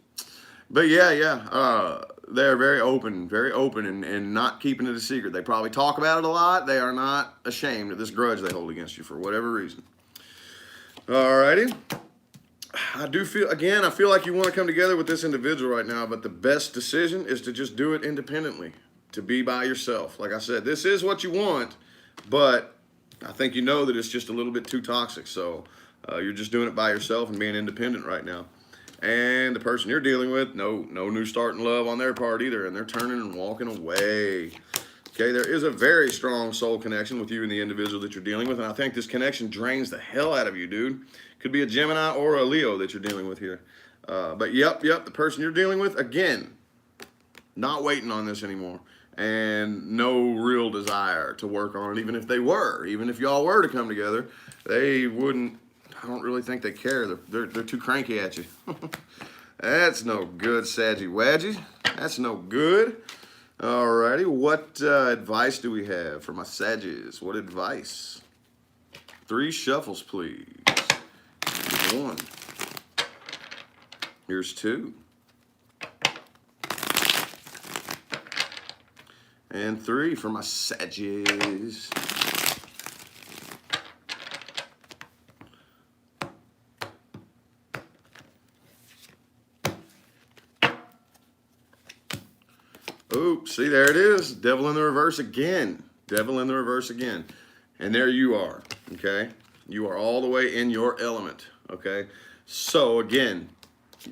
But yeah, they're very open and not keeping it a secret. They probably talk about it a lot. They are not ashamed of this grudge they hold against you for whatever reason. Alrighty. I feel like you want to come together with this individual right now, but the best decision is to just do it independently, to be by yourself. Like I said, this is what you want, but I think you know that it's just a little bit too toxic. So you're just doing it by yourself and being independent right now. And the person you're dealing with, no new start in love on their part either, and they're turning and walking away. Okay, there is a very strong soul connection with you and the individual that you're dealing with, and I think this connection drains the hell out of you, dude. Could be a Gemini or a Leo that you're dealing with here. But yep, the person you're dealing with, again, not waiting on this anymore, and no real desire to work on it. Even if y'all were to come together, they wouldn't. I don't really think they care. They're too cranky at you. That's no good, Saggy Wadgy. That's no good. Alrighty, what advice do we have for my Saggies? What advice? 3 shuffles, please. Here's 1. Here's 2. And 3 for my Saggies. Oops, see, there it is. Devil in the reverse again. Devil in the reverse again. And there you are, okay? You are all the way in your element, okay? So, again,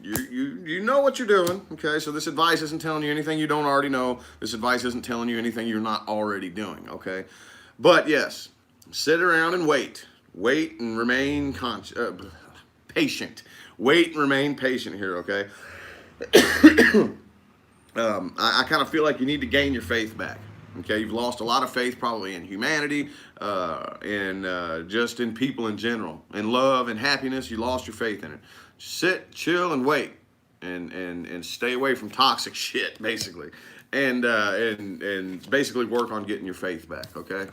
you know what you're doing, okay? So this advice isn't telling you anything you don't already know. This advice isn't telling you anything you're not already doing, okay? But, yes, sit around and wait. Wait and remain patient. Wait and remain patient here, okay? I kind of feel like you need to gain your faith back. Okay, you've lost a lot of faith probably in humanity, and just in people in general. In love and happiness, you lost your faith in it. Sit, chill, and wait, and stay away from toxic shit, basically, and basically work on getting your faith back. Okay,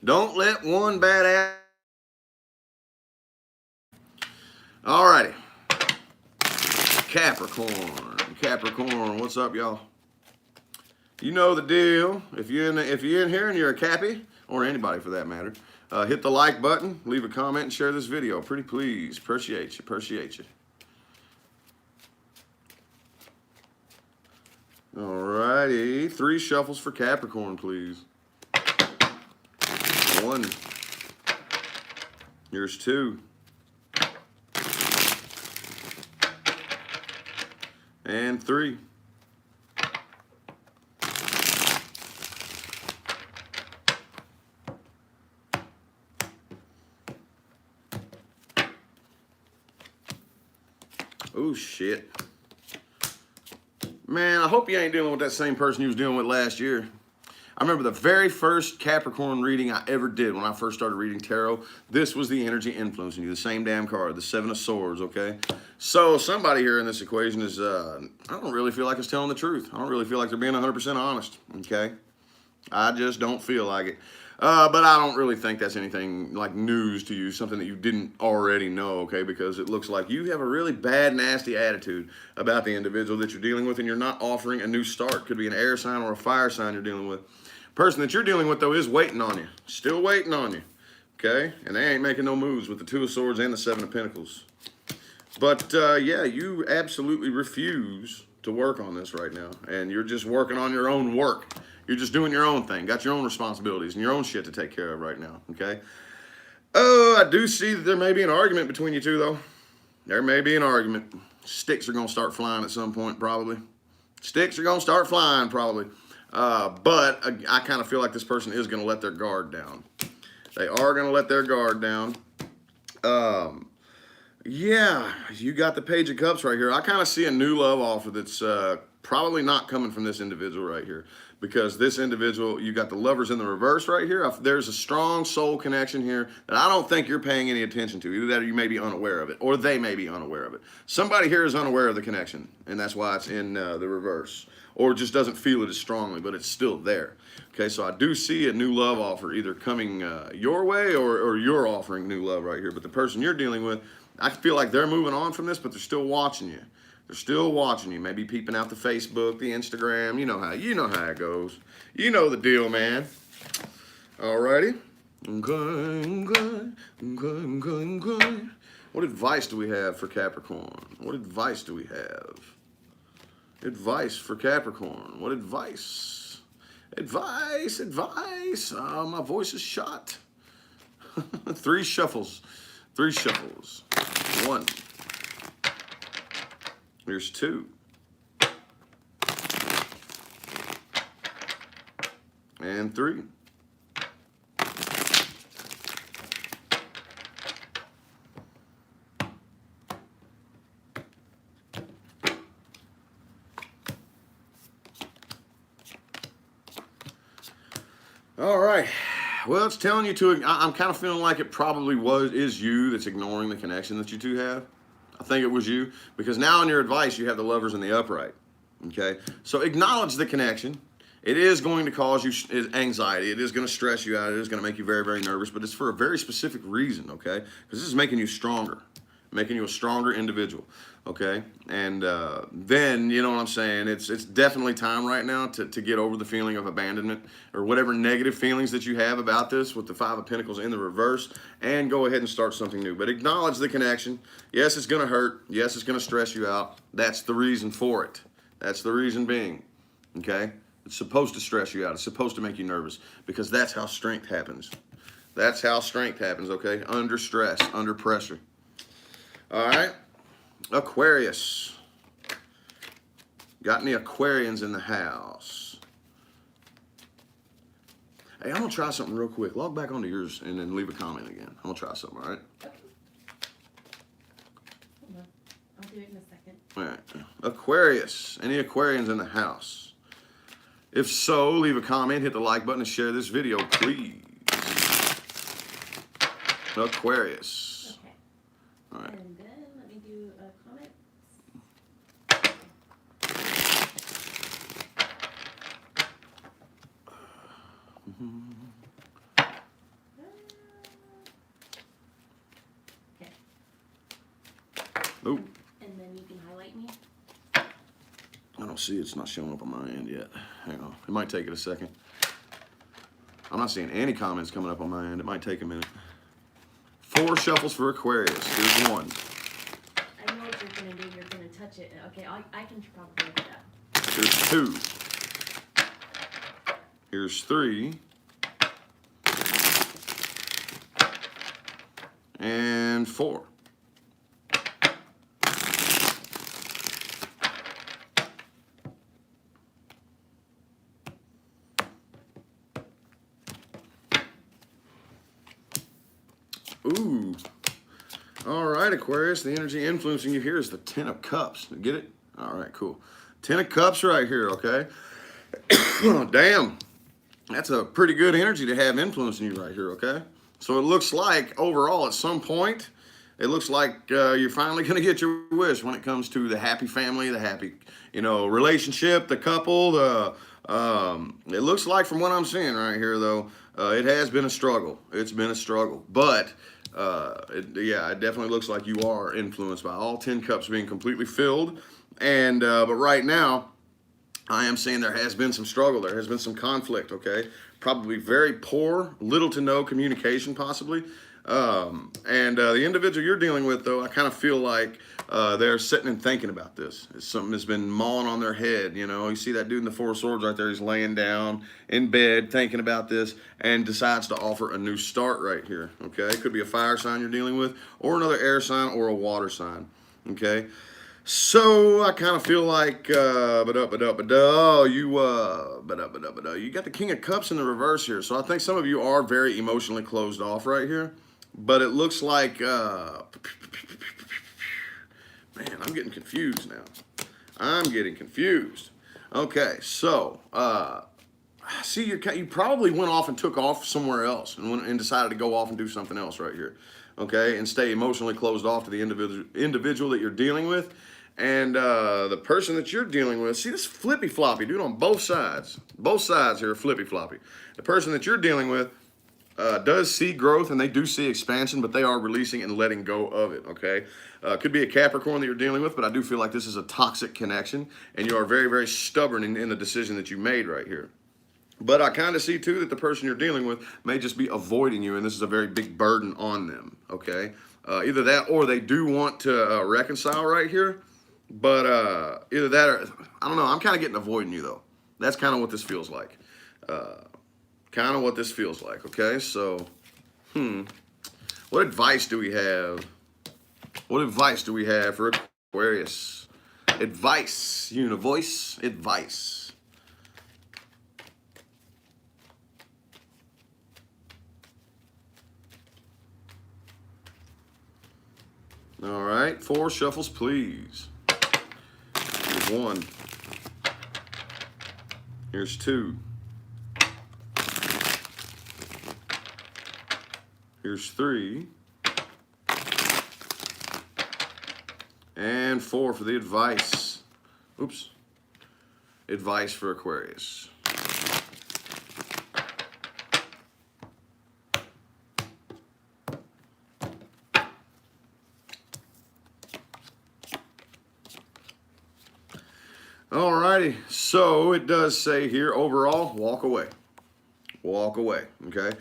don't let one bad ass. Alrighty, Capricorn, what's up, y'all? You know the deal. If you're in here and you're a Cappy, or anybody for that matter, hit the like button, leave a comment, and share this video. Pretty please. Appreciate you. Alrighty. 3 shuffles for Capricorn, please. 1. Here's 2. And 3. Oh, shit. Man, I hope you ain't dealing with that same person you was dealing with last year. I remember the very first Capricorn reading I ever did when I first started reading tarot. This was the energy influencing you. The same damn card, the Seven of Swords, okay? So somebody here in this equation is, I don't really feel like it's telling the truth. I don't really feel like they're being 100% honest, okay? I just don't feel like it. But I don't really think that's anything like news to you, something that you didn't already know, okay? Because it looks like you have a really bad, nasty attitude about the individual that you're dealing with, and you're not offering a new start. Could be an air sign or a fire sign you're dealing with. Person that you're dealing with, though, is waiting on you. Still waiting on you, okay? And they ain't making no moves with the Two of Swords and the Seven of Pentacles. But, yeah, you absolutely refuse to work on this right now. And you're just working on your own work. You're just doing your own thing. Got your own responsibilities and your own shit to take care of right now, okay? Oh, I do see that there may be an argument between you two, though. There may be an argument. Sticks are going to start flying at some point, probably. Sticks are going to start flying, probably. But I kind of feel like this person is going to let their guard down. They are going to let their guard down. Yeah, you got the Page of Cups right here. I kind of see a new love offer that's probably not coming from this individual right here. Because this individual, you got the Lovers in the reverse right here. There's a strong soul connection here that I don't think you're paying any attention to. Either that or you may be unaware of it, or they may be unaware of it. Somebody here is unaware of the connection, and that's why it's in the reverse. Or just doesn't feel it as strongly, but it's still there. Okay, so I do see a new love offer either coming your way or you're offering new love right here. But the person you're dealing with, I feel like they're moving on from this, but they're still watching you. They're still watching you, maybe peeping out the Facebook, the Instagram. You know how it goes. You know the deal, man. Alrighty. Okay. What advice do we have for Capricorn? What advice do we have? Advice for Capricorn. What advice? Advice. My voice is shot. 3 shuffles. 3 shuffles. 1. Here's 2. And 3. All right. Well, it's telling you to. I'm kind of feeling like it probably is you that's ignoring the connection that you two have. I think it was you, because now in your advice you have the Lovers in the upright. Okay, so acknowledge the connection. It is going to cause you anxiety. It is going to stress you out. It is going to make you very, very nervous, but it's for a very specific reason, okay? Because this is making you stronger, making you a stronger individual, okay? And then, you know what I'm saying, it's definitely time right now to get over the feeling of abandonment or whatever negative feelings that you have about this with the 5 of Pentacles in the reverse, and go ahead and start something new. But acknowledge the connection. Yes, it's going to hurt. Yes, it's going to stress you out. That's the reason for it. That's the reason being, okay? It's supposed to stress you out. It's supposed to make you nervous, because that's how strength happens. That's how strength happens, okay? Under stress, under pressure. All right, Aquarius. Got any Aquarians in the house? Hey, I'm going to try something real quick. Log back onto yours and then leave a comment again. I'm going to try something, all right? Okay. Hold on. I'll do it in a second. All right. Aquarius. Any Aquarians in the house? If so, leave a comment, hit the like button, and share this video, please. Aquarius. Okay. All right. And then let me do a comment. Okay. Oh, And then you can highlight me. I don't see it. It's not showing up on my end yet. Hang on. It might take it a second. I'm not seeing any comments coming up on my end. It might take a minute. 4 shuffles for Aquarius. Here's 1. I know what you're going to do. You're going to touch it. Okay, I can probably do that. Here's 2. Here's 3. And 4. Ooh. All right. right, Aquarius, the energy influencing you here is the Ten of Cups. Get it? All right, cool. Ten of Cups right here, okay? Damn. That's a pretty good energy to have influencing you right here, okay? So it looks like overall at some point, it looks like you're finally going to get your wish when it comes to the happy family, the happy, relationship, the couple. It looks like from what I'm seeing right here, though, it has been a struggle. It's been a struggle. But, it definitely looks like you are influenced by all 10 cups being completely filled. And but right now, I am saying there has been some struggle. There has been some conflict, okay? Probably very poor, little to no communication, possibly. The individual you're dealing with, though, I kind of feel like they're sitting and thinking about this. It's something that's been mawing on their head, You see that dude in the Four of Swords right there. He's laying down in bed thinking about this and decides to offer a new start right here, okay? It could be a fire sign you're dealing with or another air sign or a water sign, okay? So I kind of feel like, you got the King of Cups in the reverse here. So I think some of you are very emotionally closed off right here. But it looks like, man, I'm getting confused now. I'm getting confused. Okay, so, see, you probably went off and took off somewhere else and decided to go off and do something else right here. Okay, and stay emotionally closed off to the individual that you're dealing with. And the person that you're dealing with, see this flippy floppy, dude, on both sides. Both sides here are flippy floppy. The person that you're dealing with does see growth and they do see expansion, but they are releasing and letting go of it, okay? Could be a Capricorn that you're dealing with, but I do feel like this is a toxic connection and you are very, very stubborn in the decision that you made right here. But I kind of see, too, that the person you're dealing with may just be avoiding you, and this is a very big burden on them, okay? Either that or they do want to reconcile right here, but either that or, I don't know, I'm kind of getting avoiding you, though. That's kind of what this feels like. Okay? So, what advice do we have? What advice do we have for Aquarius? Advice, voice, advice. All right, 4 shuffles, please. Here's 1. Here's 2. Here's 3. And 4 for the advice. Oops. Advice for Aquarius. Alrighty, so it does say here, overall, walk away. Walk away, okay?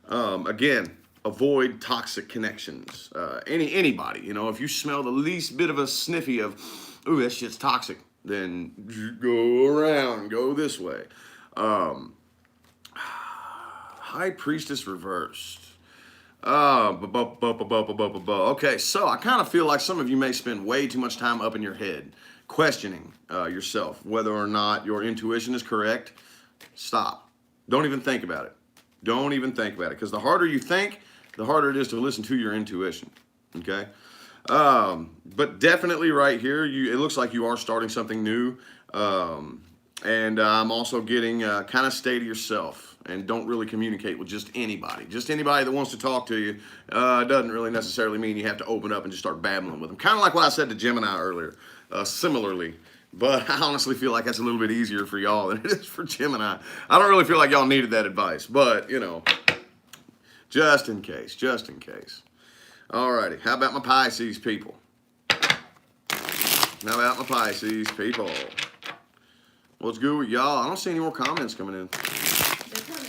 Again, avoid toxic connections. Anybody, if you smell the least bit of a sniffy of, ooh, that shit's toxic, then go around, go this way. High Priestess reversed. Okay, so I kind of feel like some of you may spend way too much time up in your head, questioning yourself, whether or not your intuition is correct. Stop. Don't even think about it. Don't even think about it, because the harder you think, the harder it is to listen to your intuition, okay? But definitely right here, it looks like you are starting something new, and I'm also getting kind of stay to yourself and don't really communicate with just anybody. Just anybody that wants to talk to you doesn't really necessarily mean you have to open up and just start babbling with them. Kind of like what I said to Gemini earlier, similarly. But I honestly feel like that's a little bit easier for y'all than it is for Gemini. I don't really feel like y'all needed that advice, but, just in case, just in case. Alrighty, how about my Pisces people? How about my Pisces people? What's good with y'all? I don't see any more comments coming in. They're coming.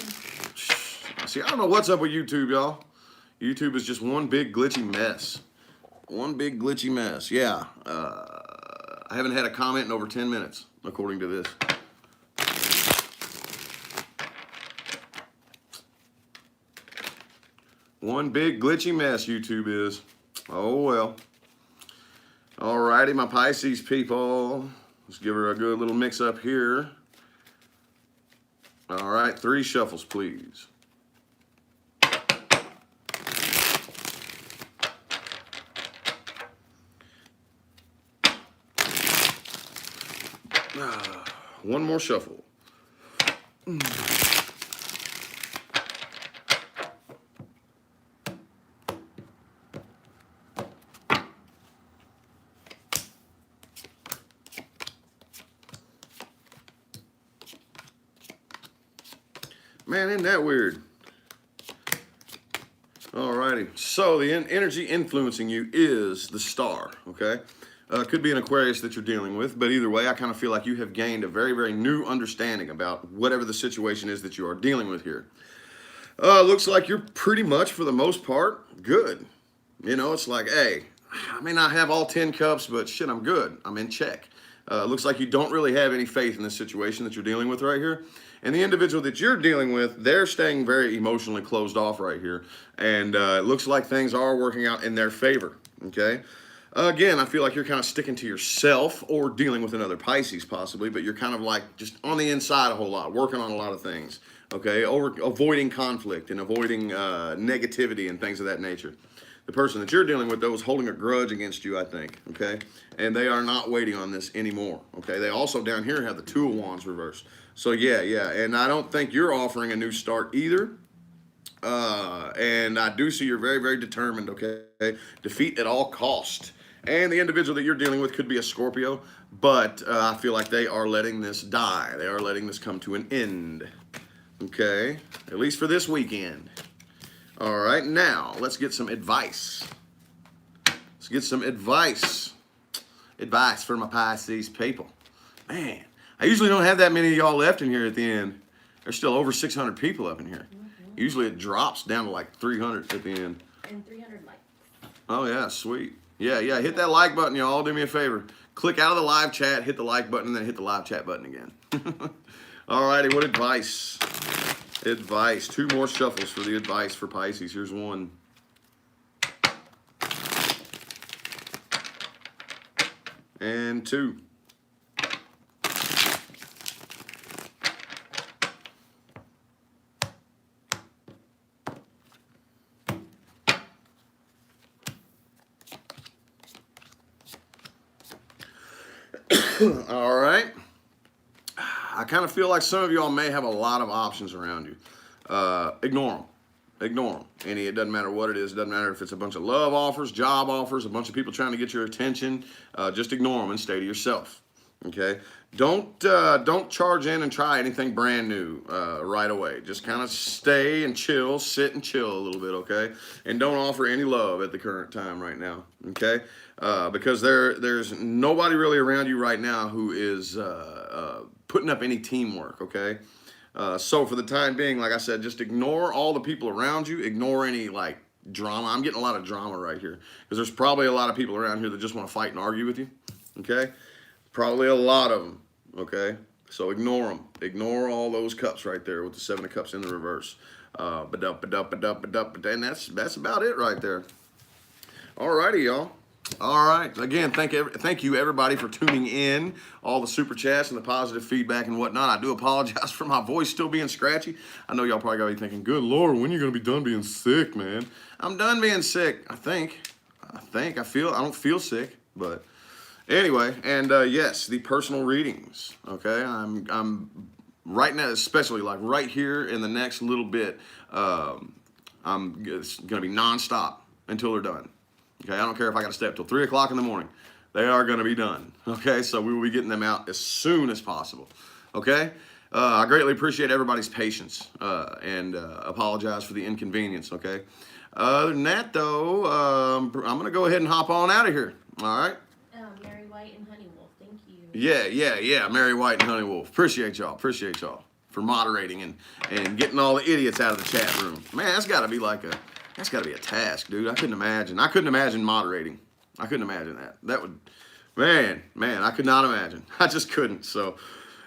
See, I don't know what's up with YouTube, y'all. YouTube is just one big glitchy mess. One big glitchy mess. Yeah. I haven't had a comment in over 10 minutes, according to this. One big glitchy mess, YouTube is. Oh, well. Alrighty, my Pisces people. Let's give her a good little mix up here. All right, 3 shuffles, please. – 4 One more shuffle. Man, isn't that weird? Alrighty, so the energy influencing you is the star, okay? Could be an Aquarius that you're dealing with, but either way, I kind of feel like you have gained a very, very new understanding about whatever the situation is that you are dealing with here. Looks like you're pretty much, for the most part, good. You know, it's like, hey, I may not have all 10 cups, but shit, I'm good. I'm in check. Looks like you don't really have any faith in this situation that you're dealing with right here. And the individual that you're dealing with, they're staying very emotionally closed off right here. And it looks like things are working out in their favor, okay? Again, I feel like you're kind of sticking to yourself or dealing with another Pisces possibly, but you're kind of like just on the inside a whole lot, working on a lot of things, okay? Avoiding conflict and avoiding negativity and things of that nature. The person that you're dealing with, though, is holding a grudge against you, I think, okay? And they are not waiting on this anymore, okay? They also down here have the Two of Wands reversed. So, yeah, and I don't think you're offering a new start either. And I do see you're very, very determined, okay? Defeat at all cost. And the individual that you're dealing with could be a Scorpio, but I feel like they are letting this die. They are letting this come to an end, okay? At least for this weekend. All right, now let's get some advice. Let's get some advice. Advice for my Pisces people. Man, I usually don't have that many of y'all left in here at the end. There's still over 600 people up in here. Usually it drops down to like 300 at the end. And 300 likes. Oh yeah, sweet. Yeah, hit that like button, y'all. Do me a favor. Click out of the live chat, hit the like button, and then hit the live chat button again. Alrighty, what advice? Advice. 2 more shuffles for the advice for Pisces. Here's one. And 2. All right. I kind of feel like some of y'all may have a lot of options around you. Ignore them. Ignore them. It doesn't matter what it is. It doesn't matter if it's a bunch of love offers, job offers, a bunch of people trying to get your attention. Just ignore them and stay to yourself. Okay. Don't charge in and try anything brand new right away. Just kind of stay and chill, sit and chill a little bit, okay? And don't offer any love at the current time right now, okay? Because there's nobody really around you right now who is putting up any teamwork, okay? So for the time being, like I said, just ignore all the people around you. Ignore any like drama. I'm getting a lot of drama right here because there's probably a lot of people around here that just want to fight and argue with you, okay? Probably a lot of them, okay? So ignore them. Ignore all those cups right there with the 7 of Cups in the reverse. And that's about it right there. Alrighty, y'all. All right. Again, thank you everybody for tuning in. All the super chats and the positive feedback and whatnot. I do apologize for my voice still being scratchy. I know y'all probably gotta be thinking, "Good Lord, when are you gonna be done being sick, man?" I'm done being sick. I think. I don't feel sick, but. Anyway, and yes, the personal readings, okay? I'm right now, especially like right here in the next little bit, it's going to be nonstop until they're done, okay? I don't care if I got to stay up till 3 o'clock in the morning. They are going to be done, okay? So we will be getting them out as soon as possible, okay? I greatly appreciate everybody's patience and apologize for the inconvenience, okay? Other than that, though, I'm going to go ahead and hop on out of here, all right? Mary White and Honey Wolf, thank you. Yeah, Mary White and Honey Wolf. Appreciate y'all for moderating and getting all the idiots out of the chat room. Man, that's gotta be a task, dude. I couldn't imagine moderating. I couldn't imagine that. That would, man, I could not imagine. I just couldn't. So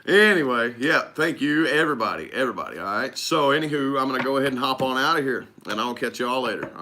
anyway, yeah, thank you, everybody, all right? So anywho, I'm gonna go ahead and hop on out of here, and I'll catch y'all later.